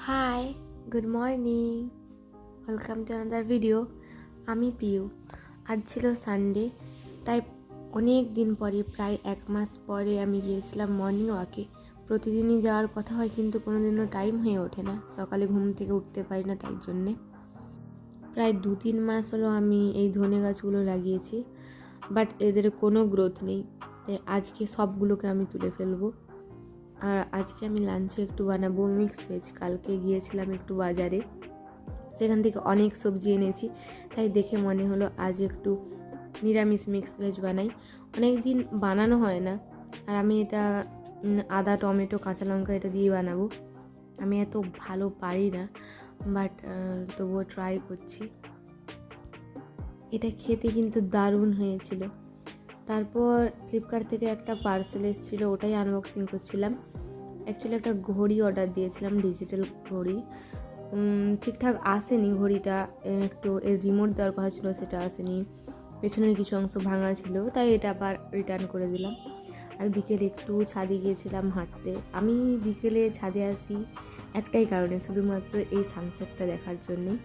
High, good morning, welcome to another video. আমি পিউ। আজ ছিল সানডে, তাই অনেক দিন পরে, প্রায় 1 মাস পরে আমি গিয়েছিলাম মর্নিং ওয়াকে। প্রতিদিনই যাওয়ার কথা হয়, কিন্তু কোনো দিনও টাইম হয়ে ওঠে না, সকালে ঘুম থেকে উঠতে পারি না, তাই জন্যে। প্রায় 2-3 মাস হলো আমি এই ধনে গাছগুলো লাগিয়েছি, বাট এদের কোনো গ্রোথ নেই, তাই আজকে সবগুলোকে আমি তুলে ফেলবো। আর আজকে আমি লাঞ্চে একটু বানাবো মিক্স ভেজ। কালকে গিয়েছিলাম একটু বাজারে, সেখান থেকে অনেক সবজি এনেছি, তাই দেখে মনে হলো আজ একটু নিরামিষ মিক্স ভেজ বানাই। অনেক দিন বানানো হয় না, আর আমি এটা আদা, টমেটো, কাঁচা লঙ্কা এটা দিয়ে বানাবো। আমি এত ভালো পারি না, বাট তবুও ট্রাই করছি। এটা খেতে কিন্তু দারুণ হয়েছিল। তারপর ফ্লিপকার্ট থেকে একটা পার্সেল এসেছিলো, ওটাই আনবক্সিং করছিলাম। অ্যাকচুয়ালি একটা ঘড়ি অর্ডার দিয়েছিলাম, ডিজিটাল ঘড়ি। ঠিকঠাক আসেনি ঘড়িটা, একটু এর রিমোট দেওয়ার কথা ছিল, সেটা আসেনি। পেছনের কিছু অংশ ভাঙা ছিল, তাই এটা আবার রিটার্ন করে দিলাম। আর বিকেলে একটু ছাদে গিয়েছিলাম হাঁটতে। আমি বিকেলে ছাদে আসি একটাই কারণে, শুধুমাত্র এই সানসেটটা দেখার জন্যই।